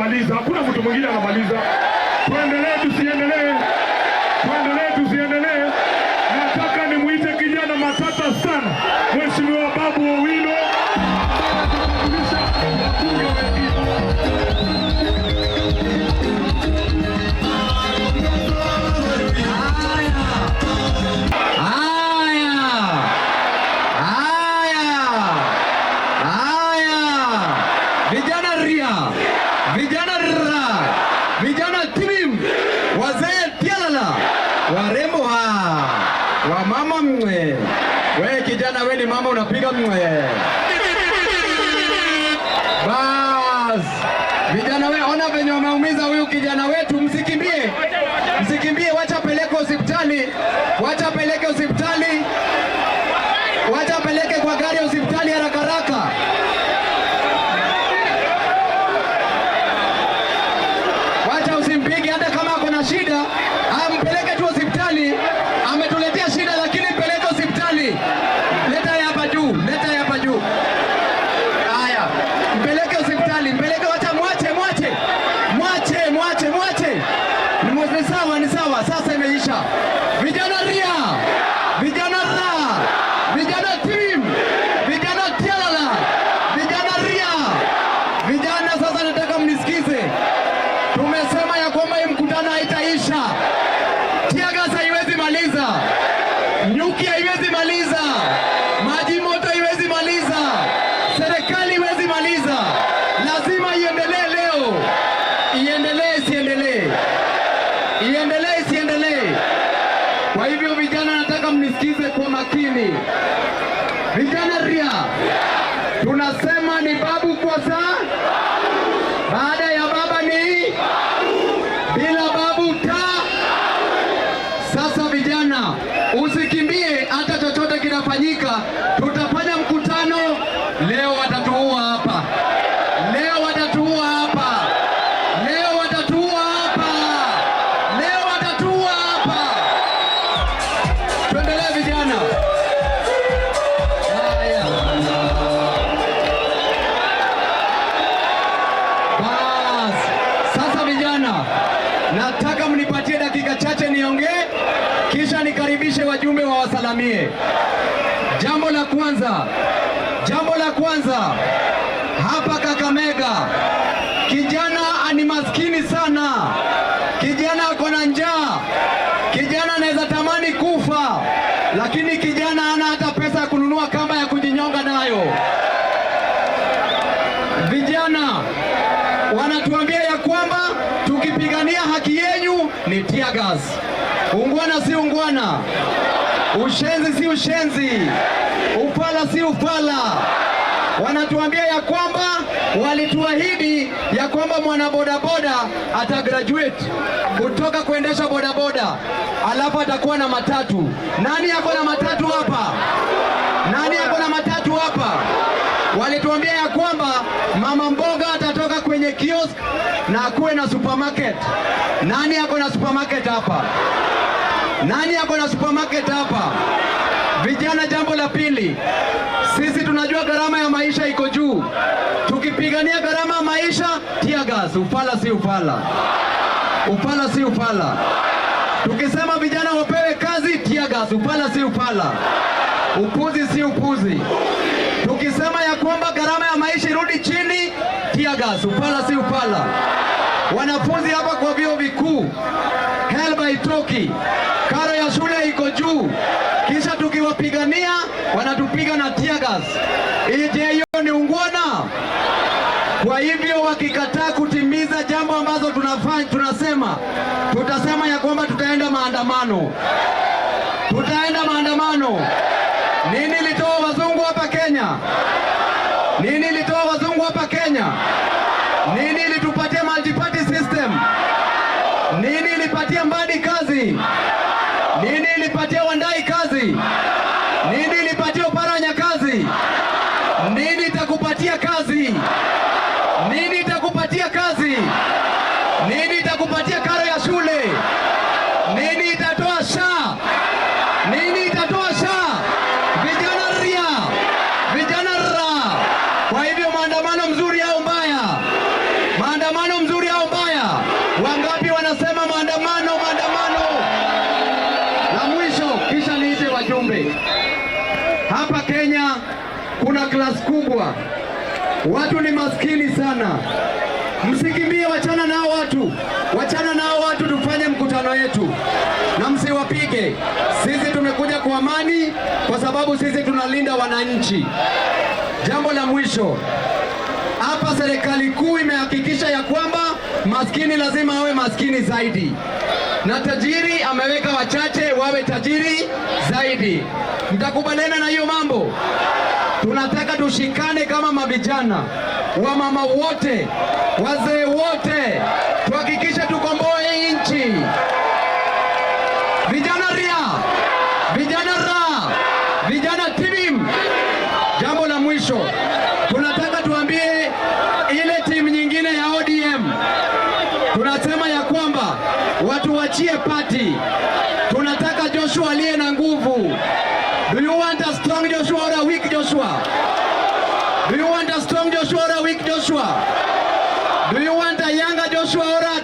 anamaliza, hakuna mtu mwingine anamaliza. Tuendelee tusiendelee? Tuendelee tusiendelee? Nataka nimuite kijana matata sana, Mheshimiwa Babu Owino. Vijana timim, wazee tialala, warembo wa mama mwe. We kijana, we ni mama unapiga mwe. Bas, vijana we ona venye wameumiza huyu kijana wetu, msikimbie. Msikimbie, wacha peleke hospitali. Wacha peleke hospitali. Wacha peleke kwa gari hospitali haraka haraka. Shida, ampeleke tu hospitali. Ametuletea shida lakini mpeleke hospitali. Leta hapa juu, leta hapa juu. Haya, mpeleke hospitali, mpeleke, wacha mwache. Ni sawa, ni sawa. Sasa imeisha. Vijana ria, vijana ra, vijana team, vijana tialala, vijana ria. Vijana sasa nataka mnisikize. Tumesema ya kwamba hii mkutano haitaisha. Tiagas haiwezi maliza. Nyuki haiwezi maliza. Maji moto haiwezi maliza. Serikali haiwezi maliza. Lazima iendelee leo. Iendelee isiendelee. Iendelee isiendelee. Kwa hivyo vijana nataka mnisikize kwa makini. Vijana ria, tunasema ni babu kwa saa. Baada ya baba ni bila babu ta. Sasa vijana, usikimbie hata chochote kinafanyika. Tutafanya mkutano leo, watatuua hapa. Leo watatuua hapa. Leo watatuua hapa. Leo watatuua hapa. Tuendelee vijana. Haya. Bas. Sasa vijana, nataka mnipatie dakika chache niongee, kisha nikaribishe wajumbe wa wasalamie. Jambo la kwanza, hapa Kakamega, kijana ani maskini sana. Kijana ako na njaa. Kijana anaweza tamani kufa, lakini kijana hana hata pesa ya kununua kamba ya kujinyonga nayo. Vijana wanatuambia ya kwamba tukipigania haki yenu ni tear gas. Ungwana si ungwana, ushenzi si ushenzi, ufala si ufala. Wanatuambia ya kwamba walituahidi ya kwamba mwana bodaboda atagraduate kutoka kuendesha bodaboda, alafu atakuwa na matatu. Nani yako na matatu hapa? Nani yako na matatu hapa? Walituambia ya kwamba mama mboga atatoka kwenye kiosk na akuwe na supermarket. Nani yako na supermarket hapa? Nani yako na supermarket hapa? Vijana, jambo la pili, sisi tunajua gharama ya maisha iko juu. Tukipigania gharama ya maisha, tear gas. Ufala si ufala. Ufala si ufala. Tukisema vijana wapewe kazi, tear gas. Ufala si ufala. Upuzi si upuzi. Tukisema ya kwamba gharama ya maisha irudi chini, tear gas. Ufala si ufala. Wanafunzi hapa kwa vyuo vikuu, HELB haitoki, karo ya shule iko juu, kisha tukiwapigania wanatupiga na tear gas. Je, hiyo ni ungwana? Kwa hivyo wakikataa kutimiza jambo ambazo tutasema ya kwamba tutaenda maandamano. Tutaenda maandamano. Nini ilitoa wazungu hapa Kenya? Nini ilitoa wazungu hapa Kenya? Nini ilitupatia multi-party system? Nini ilipatia Mbadi kazi? Nini ilipatia Wandai kazi? Nini ilipatia Oparanya kazi? Nini itakupatia kazi? Nini itakupatia kazi? Nini itakupatia karo ya shule? Nini itatoa SHA? Nini itatoa SHA? Vijana ria, vijana ra. Kwa hivyo maandamano mzuri au mbaya? Maandamano mzuri kubwa. Watu ni maskini sana. Msikimbie, wachana nao watu, wachana nao watu, tufanye mkutano yetu na msiwapige. Sisi tumekuja kwa amani kwa sababu sisi tunalinda wananchi. Jambo la mwisho, hapa serikali kuu imehakikisha ya kwamba maskini lazima awe maskini zaidi na tajiri ameweka wachache wawe tajiri zaidi. Mtakubaliana na hiyo mambo? Tunataka tushikane kama mavijana, wamama wote, wazee wote, tuhakikishe tukomboe nchi. Vijana ria, vijana ra, vijana timim. Jambo la mwisho, tunataka tuambie ile timu nyingine ya ODM, tunasema ya kwamba watu wachie party. Tunataka Joshua aliye na nguvu. Do you want a strong Joshua or a weak Joshua? Do you want a strong Joshua or a weak Joshua? Do you want a younger Joshua or a